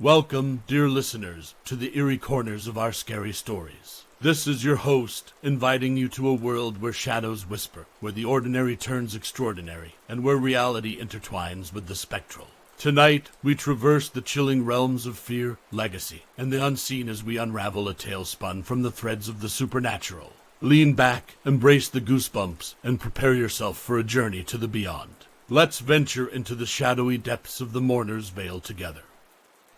Welcome, dear listeners, to the eerie corners of our scary stories. This is your host, inviting you to a world where shadows whisper, where the ordinary turns extraordinary, and where reality intertwines with the spectral. Tonight, we traverse the chilling realms of fear, legacy, and the unseen as we unravel a tale spun from the threads of the supernatural. Lean back, embrace the goosebumps, and prepare yourself for a journey to the beyond. Let's venture into the shadowy depths of the Mourner's Vale together.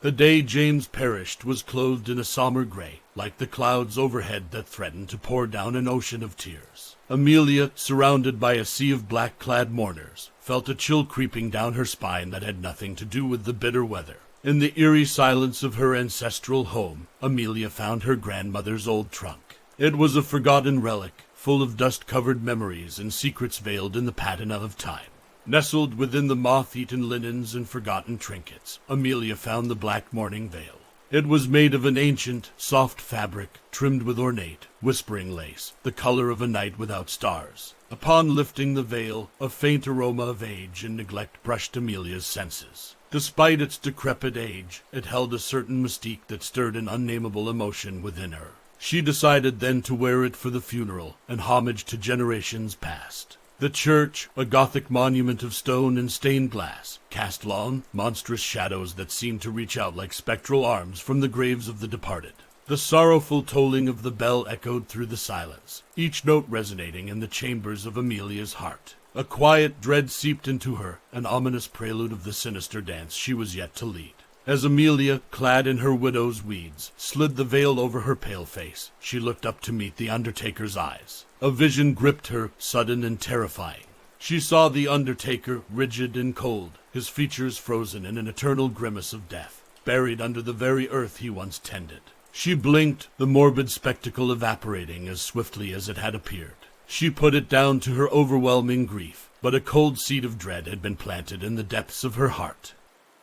The day James perished was clothed in a somber gray, like the clouds overhead that threatened to pour down an ocean of tears. Amelia, surrounded by a sea of black-clad mourners, felt a chill creeping down her spine that had nothing to do with the bitter weather. In the eerie silence of her ancestral home, Amelia found her grandmother's old trunk. It was a forgotten relic, full of dust-covered memories and secrets veiled in the patina of time. Nestled within the moth-eaten linens and forgotten trinkets, Amelia found the black mourning veil. It was made of an ancient, soft fabric, trimmed with ornate, whispering lace, the color of a night without stars. Upon lifting the veil, a faint aroma of age and neglect brushed Amelia's senses. Despite its decrepit age, it held a certain mystique that stirred an unnameable emotion within her. She decided then to wear it for the funeral, and homage to generations past. The church, a Gothic monument of stone and stained glass, cast long, monstrous shadows that seemed to reach out like spectral arms from the graves of the departed. The sorrowful tolling of the bell echoed through the silence, each note resonating in the chambers of Amelia's heart. A quiet dread seeped into her, an ominous prelude of the sinister dance she was yet to lead. As Amelia, clad in her widow's weeds, slid the veil over her pale face, she looked up to meet the undertaker's eyes. A vision gripped her, sudden and terrifying. She saw the undertaker, rigid and cold, his features frozen in an eternal grimace of death, buried under the very earth he once tended. She blinked, the morbid spectacle evaporating as swiftly as it had appeared. She put it down to her overwhelming grief, but a cold seed of dread had been planted in the depths of her heart.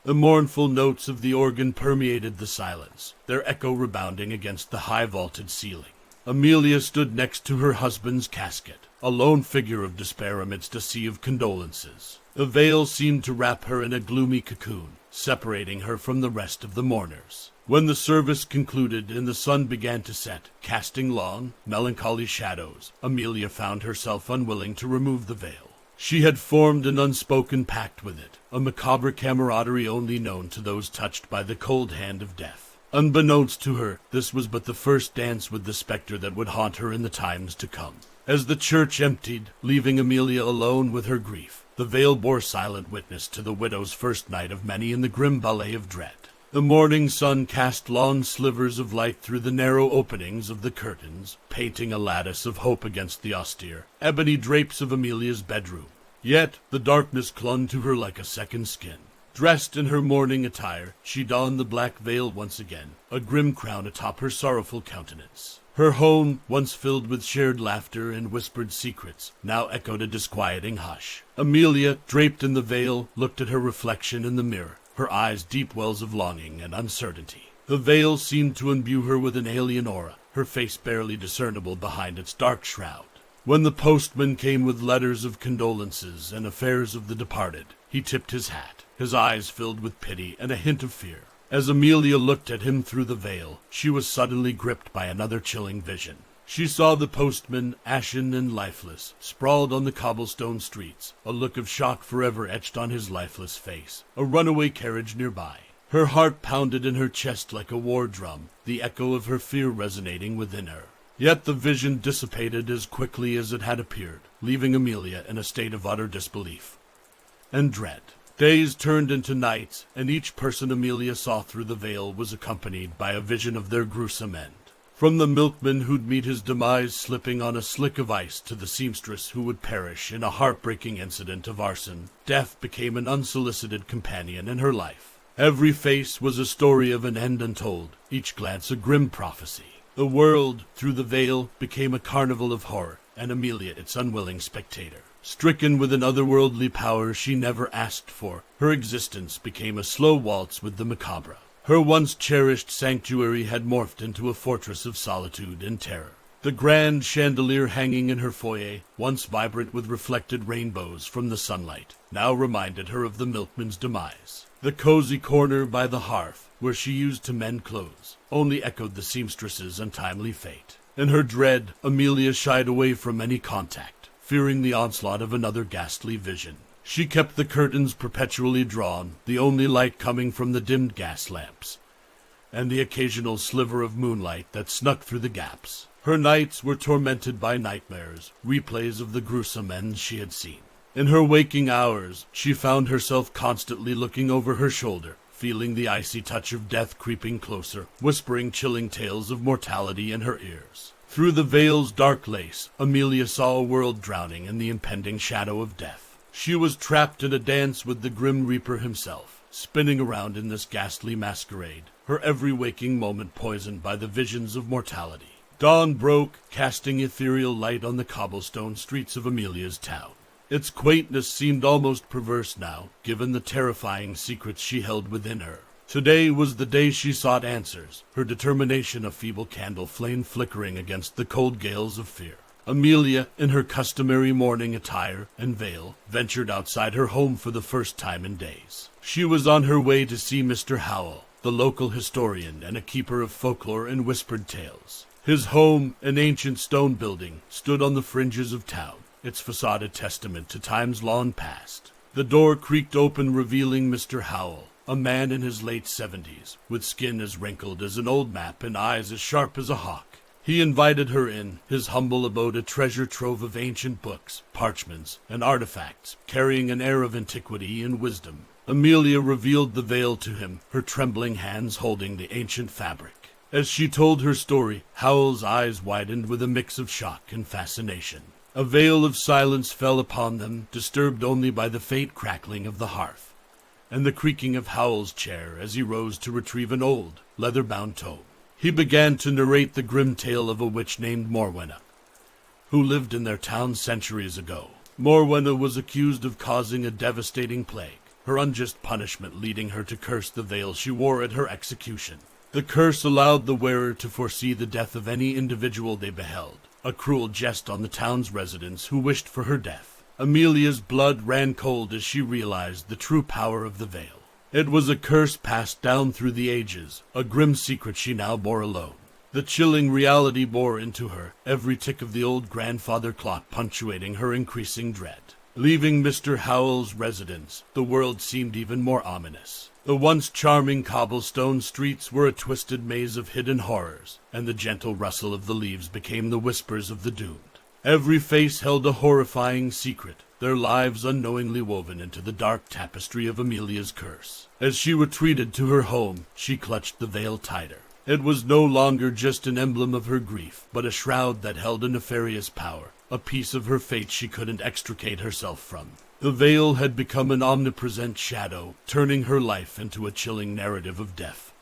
The mournful notes of the organ permeated the silence, their echo rebounding against the high-vaulted ceiling. Amelia stood next to her husband's casket, a lone figure of despair amidst a sea of condolences. The veil seemed to wrap her in a gloomy cocoon, separating her from the rest of the mourners. When the service concluded and the sun began to set, casting long, melancholy shadows, Amelia found herself unwilling to remove the veil. She had formed an unspoken pact with it, a macabre camaraderie only known to those touched by the cold hand of death. Unbeknownst to her, this was but the first dance with the specter that would haunt her in the times to come. As the church emptied, leaving Amelia alone with her grief, the veil bore silent witness to the widow's first night of many in the grim ballet of dread. The morning sun cast long slivers of light through the narrow openings of the curtains, painting a lattice of hope against the austere, ebony drapes of Amelia's bedroom. Yet the darkness clung to her like a second skin. Dressed in her mourning attire, she donned the black veil once again, a grim crown atop her sorrowful countenance. Her home, once filled with shared laughter and whispered secrets, now echoed a disquieting hush. Amelia, draped in the veil, looked at her reflection in the mirror, her eyes deep wells of longing and uncertainty. The veil seemed to imbue her with an alien aura, her face barely discernible behind its dark shroud. When the postman came with letters of condolences and affairs of the departed, he tipped his hat, his eyes filled with pity and a hint of fear. As Amelia looked at him through the veil, she was suddenly gripped by another chilling vision. She saw the postman, ashen and lifeless, sprawled on the cobblestone streets, a look of shock forever etched on his lifeless face, a runaway carriage nearby. Her heart pounded in her chest like a war drum, the echo of her fear resonating within her. Yet the vision dissipated as quickly as it had appeared, leaving Amelia in a state of utter disbelief and dread. Days turned into nights, and each person Amelia saw through the veil was accompanied by a vision of their gruesome end. From the milkman who'd meet his demise slipping on a slick of ice to the seamstress who would perish in a heartbreaking incident of arson, death became an unsolicited companion in her life. Every face was a story of an end untold, each glance a grim prophecy. The world, through the veil, became a carnival of horror, and Amelia its unwilling spectator. Stricken with an otherworldly power she never asked for, her existence became a slow waltz with the macabre. Her once cherished sanctuary had morphed into a fortress of solitude and terror. The grand chandelier hanging in her foyer, once vibrant with reflected rainbows from the sunlight, now reminded her of the milkman's demise. The cozy corner by the hearth, where she used to mend clothes, only echoed the seamstress's untimely fate. In her dread, Amelia shied away from any contact, fearing the onslaught of another ghastly vision. She kept the curtains perpetually drawn, the only light coming from the dimmed gas lamps, and the occasional sliver of moonlight that snuck through the gaps. Her nights were tormented by nightmares, replays of the gruesome ends she had seen. In her waking hours, she found herself constantly looking over her shoulder, feeling the icy touch of death creeping closer, whispering chilling tales of mortality in her ears. Through the veil's dark lace, Amelia saw a world drowning in the impending shadow of death. She was trapped in a dance with the Grim Reaper himself, spinning around in this ghastly masquerade, her every waking moment poisoned by the visions of mortality. Dawn broke, casting ethereal light on the cobblestone streets of Amelia's town. Its quaintness seemed almost perverse now, given the terrifying secrets she held within her. Today was the day she sought answers, her determination a feeble candle flame flickering against the cold gales of fear. Amelia, in her customary mourning attire and veil, ventured outside her home for the first time in days. She was on her way to see Mr. Howell, the local historian and a keeper of folklore and whispered tales. His home, an ancient stone building, stood on the fringes of town, its facade a testament to times long past. The door creaked open, revealing Mr. Howell, a man in his late 70s, with skin as wrinkled as an old map and eyes as sharp as a hawk. He invited her in, his humble abode a treasure trove of ancient books, parchments, and artifacts, carrying an air of antiquity and wisdom. Amelia revealed the veil to him, her trembling hands holding the ancient fabric. As she told her story, Howell's eyes widened with a mix of shock and fascination. A veil of silence fell upon them, disturbed only by the faint crackling of the hearth, and the creaking of Howell's chair as he rose to retrieve an old, leather-bound tome. He began to narrate the grim tale of a witch named Mourner, who lived in their town centuries ago. Mourner was accused of causing a devastating plague, her unjust punishment leading her to curse the veil she wore at her execution. The curse allowed the wearer to foresee the death of any individual they beheld, a cruel jest on the town's residents who wished for her death. Amelia's blood ran cold as she realized the true power of the veil. It was a curse passed down through the ages, a grim secret she now bore alone. The chilling reality bore into her, every tick of the old grandfather clock punctuating her increasing dread. Leaving Mr. Howell's residence, the world seemed even more ominous. The once charming cobblestone streets were a twisted maze of hidden horrors, and the gentle rustle of the leaves became the whispers of the doomed. Every face held a horrifying secret, their lives unknowingly woven into the dark tapestry of Amelia's curse. As she retreated to her home, she clutched the veil tighter. It was no longer just an emblem of her grief, but a shroud that held a nefarious power, a piece of her fate she couldn't extricate herself from. The veil had become an omnipresent shadow, turning her life into a chilling narrative of death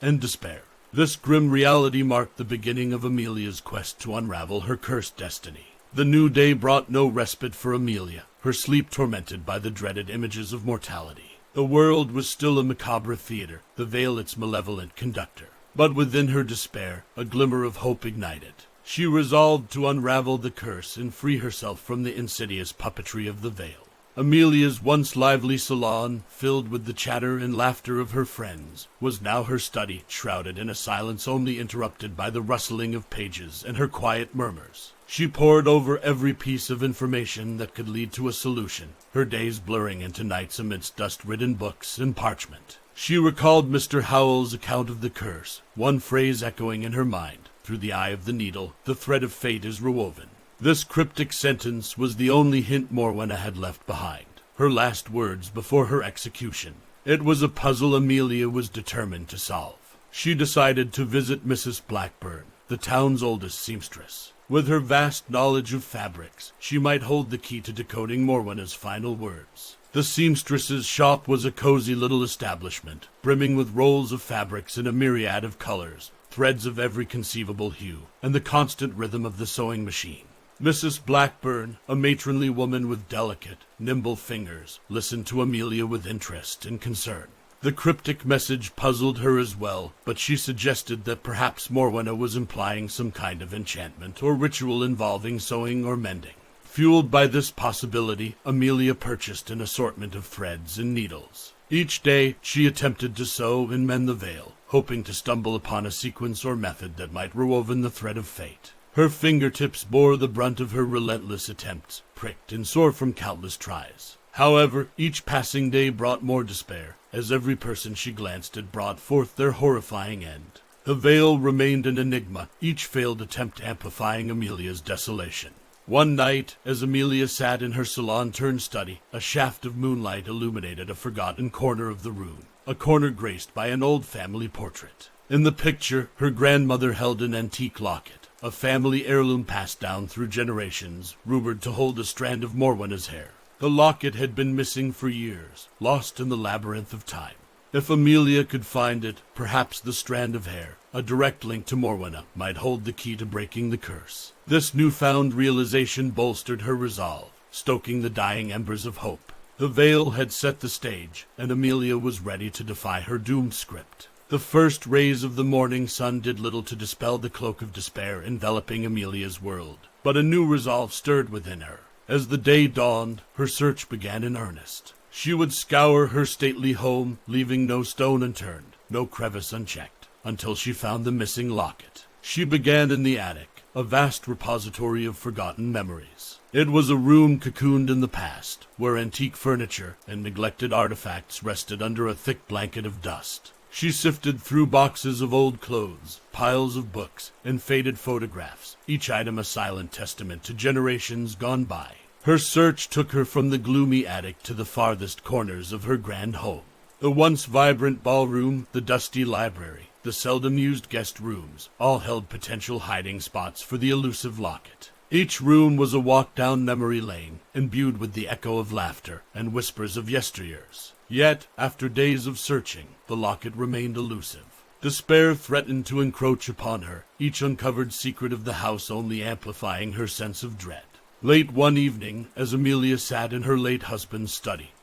and despair. This grim reality marked the beginning of Amelia's quest to unravel her cursed destiny. The new day brought no respite for Amelia, her sleep tormented by the dreaded images of mortality. The world was still a macabre theater, the veil its malevolent conductor. But within her despair, a glimmer of hope ignited. She resolved to unravel the curse and free herself from the insidious puppetry of the veil. Amelia's once lively salon, filled with the chatter and laughter of her friends, was now her study, shrouded in a silence only interrupted by the rustling of pages and her quiet murmurs. She pored over every piece of information that could lead to a solution, her days blurring into nights amidst dust-ridden books and parchment. She recalled Mr. Howell's account of the curse, one phrase echoing in her mind. Through the eye of the needle, the thread of fate is rewoven. This cryptic sentence was the only hint Mourner had left behind, her last words before her execution. It was a puzzle Amelia was determined to solve. She decided to visit Mrs. Blackburn, the town's oldest seamstress. With her vast knowledge of fabrics, she might hold the key to decoding Mourner's final words. The seamstress's shop was a cozy little establishment, brimming with rolls of fabrics in a myriad of colors, threads of every conceivable hue, and the constant rhythm of the sewing machine. Mrs. Blackburn, a matronly woman with delicate, nimble fingers, listened to Amelia with interest and concern. The cryptic message puzzled her as well, but she suggested that perhaps Mourner was implying some kind of enchantment or ritual involving sewing or mending. Fueled by this possibility, Amelia purchased an assortment of threads and needles. Each day she attempted to sew and mend the veil, hoping to stumble upon a sequence or method that might rewoven the thread of fate. Her fingertips bore the brunt of her relentless attempts, pricked and sore from countless tries. However, each passing day brought more despair, as every person she glanced at brought forth their horrifying end. The veil remained an enigma, each failed attempt amplifying Amelia's desolation. One night, as Amelia sat in her salon-turned-study, a shaft of moonlight illuminated a forgotten corner of the room, a corner graced by an old family portrait. In the picture, her grandmother held an antique locket, a family heirloom passed down through generations, rumored to hold a strand of Morwenna's hair. The locket had been missing for years, lost in the labyrinth of time. If Amelia could find it, perhaps the strand of hair, a direct link to Mourner, might hold the key to breaking the curse. This newfound realization bolstered her resolve, stoking the dying embers of hope. The veil had set the stage, and Amelia was ready to defy her doomed script. The first rays of the morning sun did little to dispel the cloak of despair enveloping Amelia's world, but a new resolve stirred within her. As the day dawned, her search began in earnest. She would scour her stately home, leaving no stone unturned, no crevice unchecked, until she found the missing locket. She began in the attic, a vast repository of forgotten memories. It was a room cocooned in the past, where antique furniture and neglected artifacts rested under a thick blanket of dust. She sifted through boxes of old clothes, piles of books, and faded photographs, each item a silent testament to generations gone by. Her search took her from the gloomy attic to the farthest corners of her grand home. The once vibrant ballroom, the dusty library, the seldom-used guest rooms, all held potential hiding spots for the elusive locket. Each room was a walk down memory lane, imbued with the echo of laughter and whispers of yesteryears. Yet, after days of searching, the locket remained elusive. Despair threatened to encroach upon her, each uncovered secret of the house only amplifying her sense of dread. Late one evening, as Amelia sat in her late husband's study,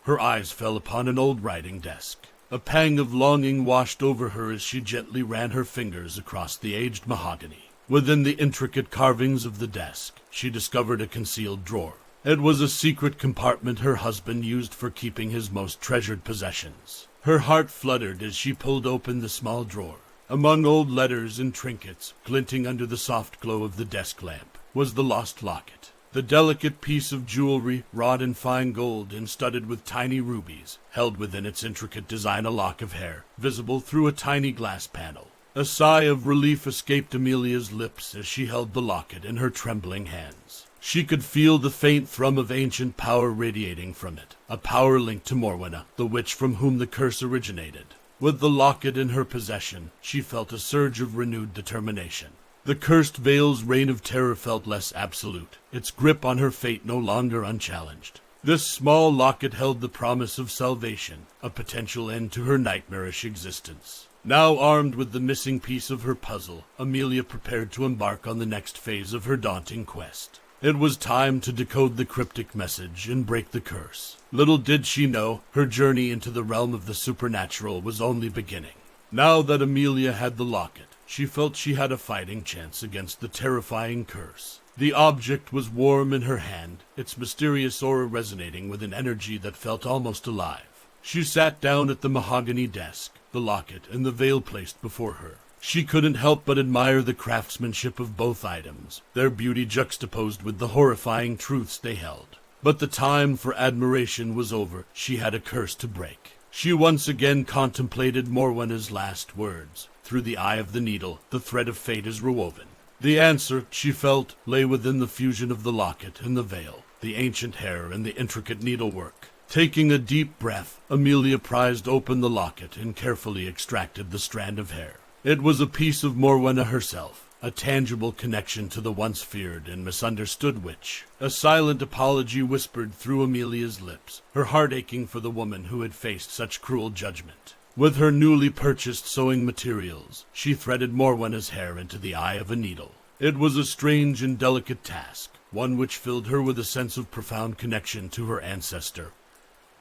her eyes fell upon an old writing desk. A pang of longing washed over her as she gently ran her fingers across the aged mahogany. Within the intricate carvings of the desk, she discovered a concealed drawer. It was a secret compartment her husband used for keeping his most treasured possessions. Her heart fluttered as she pulled open the small drawer. Among old letters and trinkets, glinting under the soft glow of the desk lamp, was the lost locket. The delicate piece of jewelry, wrought in fine gold and studded with tiny rubies, held within its intricate design a lock of hair, visible through a tiny glass panel. A sigh of relief escaped Amelia's lips as she held the locket in her trembling hands. She could feel the faint thrum of ancient power radiating from it, a power linked to Mourner, the witch from whom the curse originated. With the locket in her possession, she felt a surge of renewed determination. The cursed veil's reign of terror felt less absolute, its grip on her fate no longer unchallenged. This small locket held the promise of salvation, a potential end to her nightmarish existence. Now armed with the missing piece of her puzzle, Amelia prepared to embark on the next phase of her daunting quest. It was time to decode the cryptic message and break the curse. Little did she know, her journey into the realm of the supernatural was only beginning. Now that Amelia had the locket, she felt she had a fighting chance against the terrifying curse. The object was warm in her hand, its mysterious aura resonating with an energy that felt almost alive. She sat down at the mahogany desk, the locket and the veil placed before her. She couldn't help but admire the craftsmanship of both items, their beauty juxtaposed with the horrifying truths they held. But the time for admiration was over. She had a curse to break. She once again contemplated Morwenna's last words. Through the eye of the needle, the thread of fate is rewoven. The answer, she felt, lay within the fusion of the locket and the veil, the ancient hair and the intricate needlework. Taking a deep breath, Amelia prized open the locket and carefully extracted the strand of hair. It was a piece of Mourner herself, a tangible connection to the once feared and misunderstood witch. A silent apology whispered through Amelia's lips, her heart aching for the woman who had faced such cruel judgment. With her newly purchased sewing materials, she threaded Morwenna's hair into the eye of a needle. It was a strange and delicate task, one which filled her with a sense of profound connection to her ancestor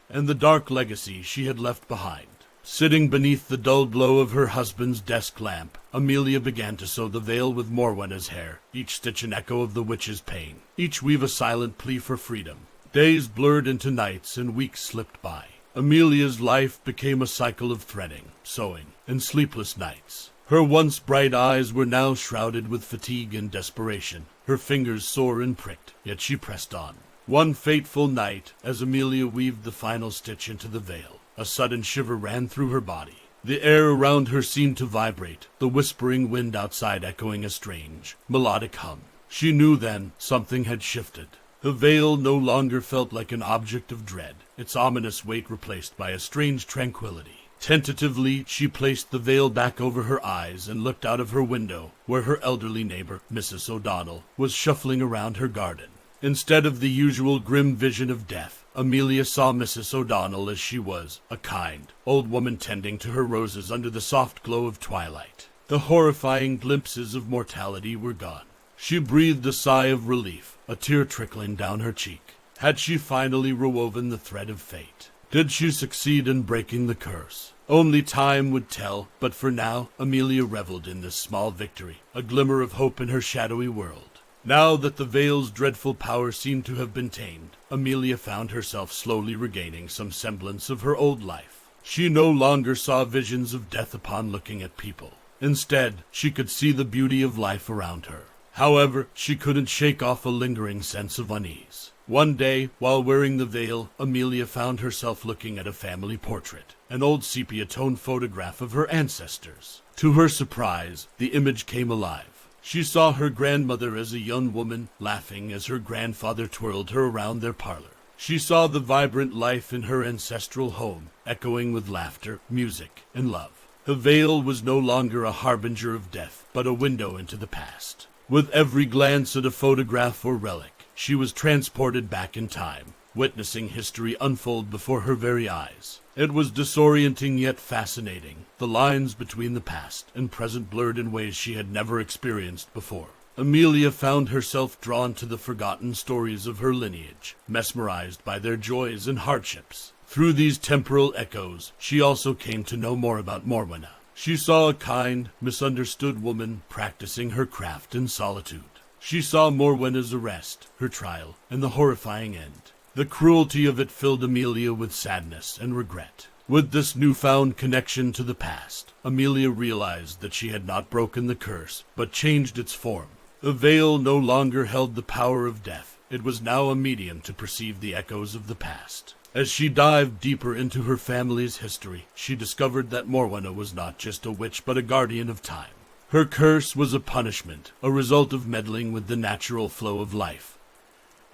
and the dark legacy she had left behind. Sitting beneath the dull glow of her husband's desk lamp, Amelia began to sew the veil with Morwenna's hair, each stitch an echo of the witch's pain, each weave a silent plea for freedom. Days blurred into nights and weeks slipped by. Amelia's life became a cycle of threading, sewing, and sleepless nights. Her once bright eyes were now shrouded with fatigue and desperation, her fingers sore and pricked, yet she pressed on. One fateful night, as Amelia weaved the final stitch into the veil, a sudden shiver ran through her body. The air around her seemed to vibrate, the whispering wind outside echoing a strange, melodic hum. She knew then something had shifted. The veil no longer felt like an object of dread, its ominous weight replaced by a strange tranquility. Tentatively, she placed the veil back over her eyes and looked out of her window, where her elderly neighbor, Mrs. O'Donnell, was shuffling around her garden. Instead of the usual grim vision of death, Amelia saw Mrs. O'Donnell as she was, a kind, old woman tending to her roses under the soft glow of twilight. The horrifying glimpses of mortality were gone. She breathed a sigh of relief, a tear trickling down her cheek. Had she finally rewoven the thread of fate? Did she succeed in breaking the curse? Only time would tell, but for now, Amelia reveled in this small victory, a glimmer of hope in her shadowy world. Now that the veil's dreadful power seemed to have been tamed, Amelia found herself slowly regaining some semblance of her old life. She no longer saw visions of death upon looking at people. Instead, she could see the beauty of life around her. However, she couldn't shake off a lingering sense of unease. One day, while wearing the veil, Amelia found herself looking at a family portrait, an old sepia-toned photograph of her ancestors. To her surprise, the image came alive. She saw her grandmother as a young woman, laughing as her grandfather twirled her around their parlor. She saw the vibrant life in her ancestral home, echoing with laughter, music, and love. The veil was no longer a harbinger of death, but a window into the past. With every glance at a photograph or relic, she was transported back in time, witnessing history unfold before her very eyes. It was disorienting yet fascinating, the lines between the past and present blurred in ways she had never experienced before. Amelia found herself drawn to the forgotten stories of her lineage, mesmerized by their joys and hardships. Through these temporal echoes, she also came to know more about Mourner. She saw a kind, misunderstood woman practicing her craft in solitude. She saw Mourner's arrest, her trial, and the horrifying end. The cruelty of it filled Amelia with sadness and regret. With this newfound connection to the past, Amelia realized that she had not broken the curse, but changed its form. The veil no longer held the power of death. It was now a medium to perceive the echoes of the past. As she dived deeper into her family's history, she discovered that Mourner was not just a witch but a guardian of time. Her curse was a punishment, a result of meddling with the natural flow of life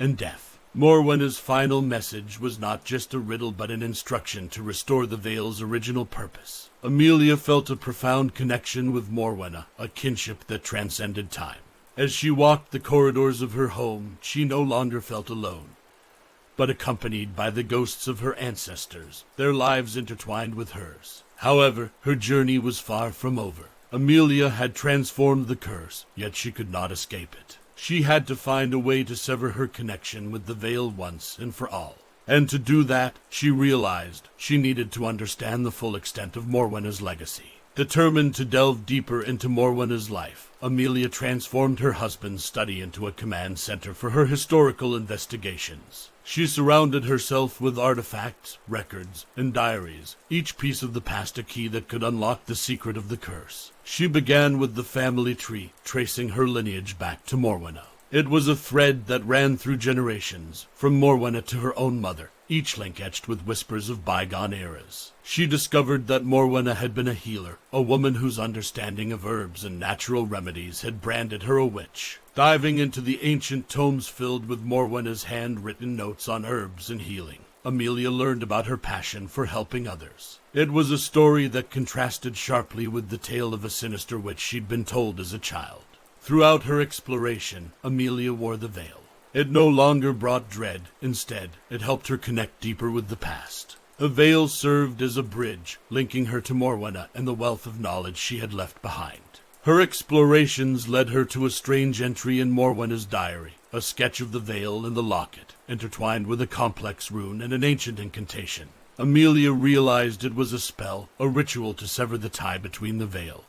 and death. Mourner's final message was not just a riddle but an instruction to restore the veil's original purpose. Amelia felt a profound connection with Mourner, a kinship that transcended time. As she walked the corridors of her home, she no longer felt alone, but accompanied by the ghosts of her ancestors, their lives intertwined with hers. However, her journey was far from over. Amelia had transformed the curse, yet she could not escape it. She had to find a way to sever her connection with the veil once and for all. And to do that, she realized she needed to understand the full extent of Mourner's legacy. Determined to delve deeper into Mourner's life, Amelia transformed her husband's study into a command center for her historical investigations. She surrounded herself with artifacts, records, and diaries, each piece of the past a key that could unlock the secret of the curse. She began with the family tree, tracing her lineage back to Mourner. It was a thread that ran through generations, from Mourner to her own mother, each link etched with whispers of bygone eras. She discovered that Mourner had been a healer, a woman whose understanding of herbs and natural remedies had branded her a witch. Diving into the ancient tomes filled with Mourner's handwritten notes on herbs and healing, Amelia learned about her passion for helping others. It was a story that contrasted sharply with the tale of a sinister witch she'd been told as a child. Throughout her exploration, Amelia wore the veil. It no longer brought dread. Instead, it helped her connect deeper with the past. The veil served as a bridge, linking her to Mourner and the wealth of knowledge she had left behind. Her explorations led her to a strange entry in Mourner's diary, a sketch of the veil and the locket, intertwined with a complex rune and an ancient incantation. Amelia realized it was a spell, a ritual to sever the tie between the veil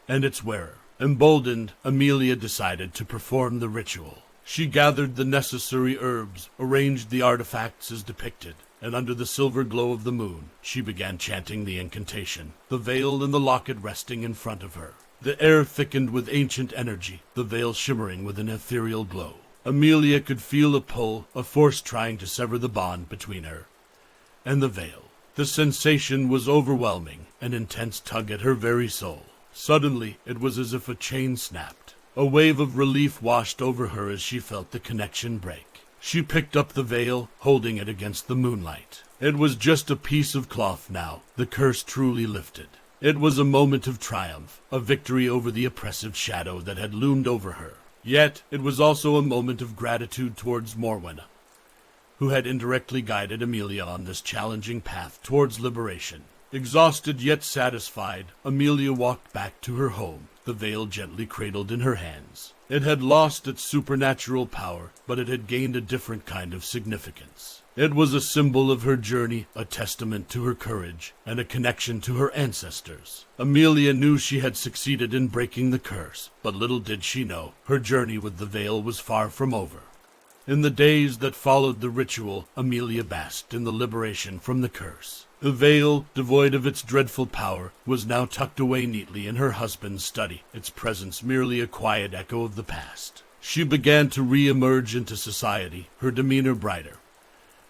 and its wearer. Emboldened, Amelia decided to perform the ritual. She gathered the necessary herbs, arranged the artifacts as depicted, and under the silver glow of the moon, she began chanting the incantation, the veil and the locket resting in front of her. The air thickened with ancient energy, the veil shimmering with an ethereal glow. Amelia could feel a pull, a force trying to sever the bond between her and the veil. The sensation was overwhelming, an intense tug at her very soul. Suddenly, it was as if a chain snapped. A wave of relief washed over her as she felt the connection break. She picked up the veil, holding it against the moonlight. It was just a piece of cloth now, the curse truly lifted. It was a moment of triumph, a victory over the oppressive shadow that had loomed over her. Yet, it was also a moment of gratitude towards Mourner, who had indirectly guided Amelia on this challenging path towards liberation. Exhausted yet satisfied, Amelia walked back to her home, the veil gently cradled in her hands. It had lost its supernatural power, but it had gained a different kind of significance. It was a symbol of her journey, a testament to her courage, and a connection to her ancestors. Amelia knew she had succeeded in breaking the curse, but little did she know, her journey with the veil was far from over. In the days that followed the ritual, Amelia basked in the liberation from the curse. The veil, devoid of its dreadful power, was now tucked away neatly in her husband's study, its presence merely a quiet echo of the past. She began to re-emerge into society, her demeanor brighter,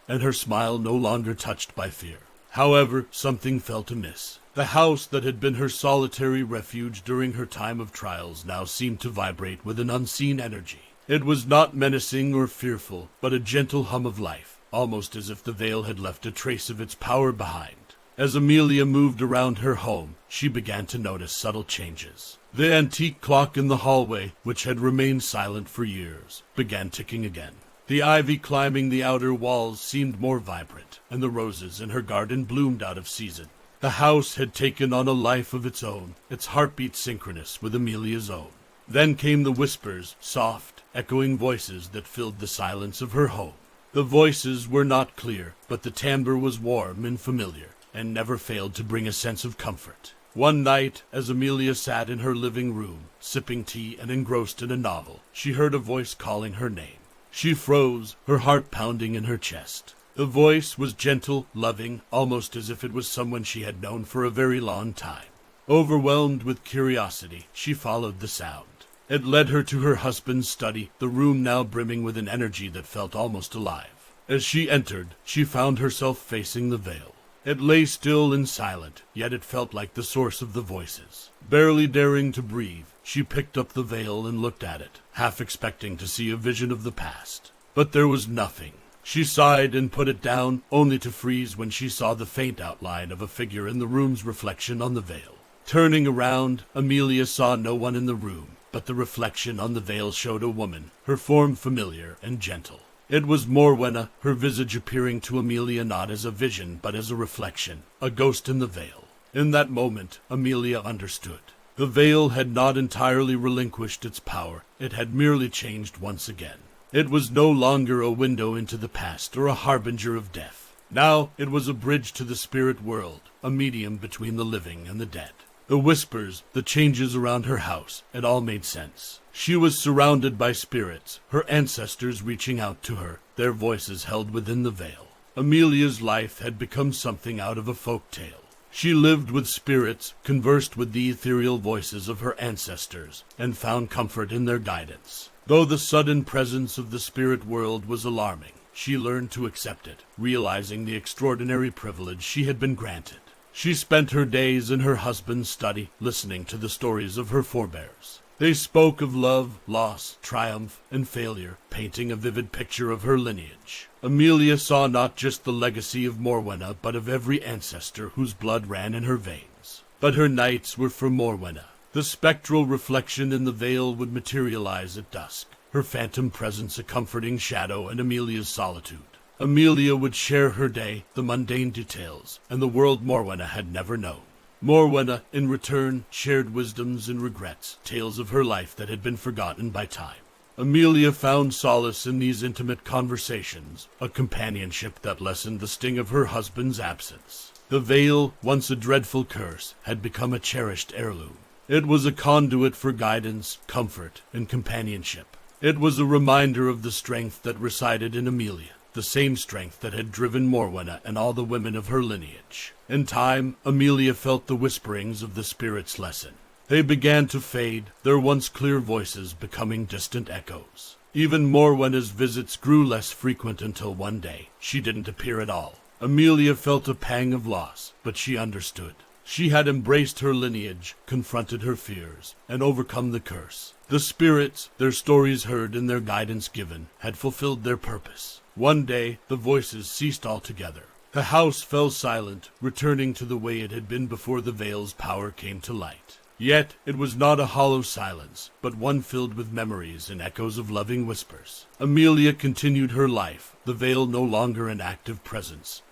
and her smile no longer touched by fear. However, something felt amiss. The house that had been her solitary refuge during her time of trials now seemed to vibrate with an unseen energy. It was not menacing or fearful, but a gentle hum of life, almost as if the veil had left a trace of its power behind. As Amelia moved around her home, she began to notice subtle changes. The antique clock in the hallway, which had remained silent for years, began ticking again. The ivy climbing the outer walls seemed more vibrant, and the roses in her garden bloomed out of season. The house had taken on a life of its own, its heartbeat synchronous with Amelia's own. Then came the whispers, soft, echoing voices that filled the silence of her home. The voices were not clear, but the timbre was warm and familiar, and never failed to bring a sense of comfort. One night, as Amelia sat in her living room, sipping tea and engrossed in a novel, she heard a voice calling her name. She froze, her heart pounding in her chest. The voice was gentle, loving, almost as if it was someone she had known for a very long time. Overwhelmed with curiosity, she followed the sound. It led her to her husband's study, the room now brimming with an energy that felt almost alive. As she entered, she found herself facing the veil. It lay still and silent, yet it felt like the source of the voices. Barely daring to breathe, she picked up the veil and looked at it, half expecting to see a vision of the past. But there was nothing. She sighed and put it down, only to freeze when she saw the faint outline of a figure in the room's reflection on the veil. Turning around, Amelia saw no one in the room, but the reflection on the veil showed a woman, her form familiar and gentle. It was Mourner, her visage appearing to Amelia not as a vision, but as a reflection, a ghost in the veil. In that moment, Amelia understood. The veil had not entirely relinquished its power, it had merely changed once again. It was no longer a window into the past or a harbinger of death. Now it was a bridge to the spirit world, a medium between the living and the dead. The whispers, the changes around her house, it all made sense. She was surrounded by spirits, her ancestors reaching out to her, their voices held within the veil. Amelia's life had become something out of a folk tale. She lived with spirits, conversed with the ethereal voices of her ancestors, and found comfort in their guidance. Though the sudden presence of the spirit world was alarming, she learned to accept it, realizing the extraordinary privilege she had been granted. She spent her days in her husband's study, listening to the stories of her forebears. They spoke of love, loss, triumph, and failure, painting a vivid picture of her lineage. Amelia saw not just the legacy of Mourner, but of every ancestor whose blood ran in her veins. But her nights were for Mourner. The spectral reflection in the veil would materialize at dusk, her phantom presence a comforting shadow in Amelia's solitude. Amelia would share her day, the mundane details, and the world Mourner had never known. Mourner, in return, shared wisdoms and regrets, tales of her life that had been forgotten by time. Amelia found solace in these intimate conversations, a companionship that lessened the sting of her husband's absence. The veil, once a dreadful curse, had become a cherished heirloom. It was a conduit for guidance, comfort, and companionship. It was a reminder of the strength that resided in Amelia, the same strength that had driven Mourner and all the women of her lineage. In time, Amelia felt the whisperings of the spirits lessen. They began to fade, their once clear voices becoming distant echoes. Even Mourner's visits grew less frequent until one day she didn't appear at all. Amelia felt a pang of loss, but she understood. She had embraced her lineage, confronted her fears, and overcome the curse. The spirits, their stories heard and their guidance given, had fulfilled their purpose. One day, the voices ceased altogether. The house fell silent, returning to the way it had been before the veil's power came to light. Yet it was not a hollow silence, but one filled with memories and echoes of loving whispers. Amelia continued her life, the veil no longer an active presence,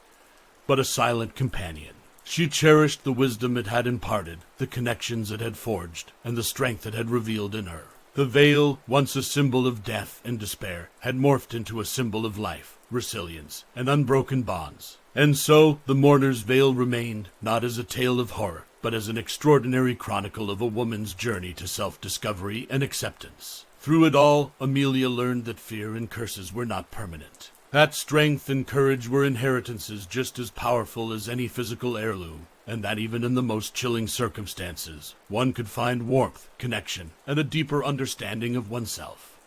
but a silent companion. She cherished the wisdom it had imparted, the connections it had forged, and the strength it had revealed in her. The veil, once a symbol of death and despair, had morphed into a symbol of life, resilience, and unbroken bonds. And so, the Mourner's veil remained, not as a tale of horror, but as an extraordinary chronicle of a woman's journey to self-discovery and acceptance. Through it all, Amelia learned that fear and curses were not permanent. That strength and courage were inheritances just as powerful as any physical heirloom, and that even in the most chilling circumstances, one could find warmth, connection, and a deeper understanding of oneself.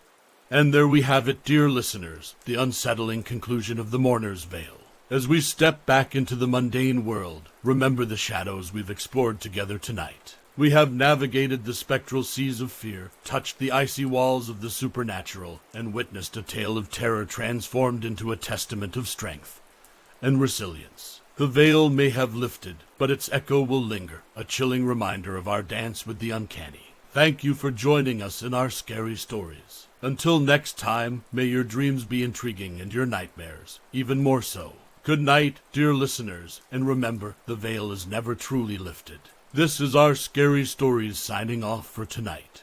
And there we have it, dear listeners, the unsettling conclusion of the Mourner's Veil. As we step back into the mundane world, remember the shadows we've explored together tonight. We have navigated the spectral seas of fear, touched the icy walls of the supernatural, and witnessed a tale of terror transformed into a testament of strength and resilience. The veil may have lifted, but its echo will linger, a chilling reminder of our dance with the uncanny. Thank you for joining us in our scary stories. Until next time, may your dreams be intriguing and your nightmares even more so. Good night, dear listeners, and remember, the veil is never truly lifted. This is our Scary Stories signing off for tonight.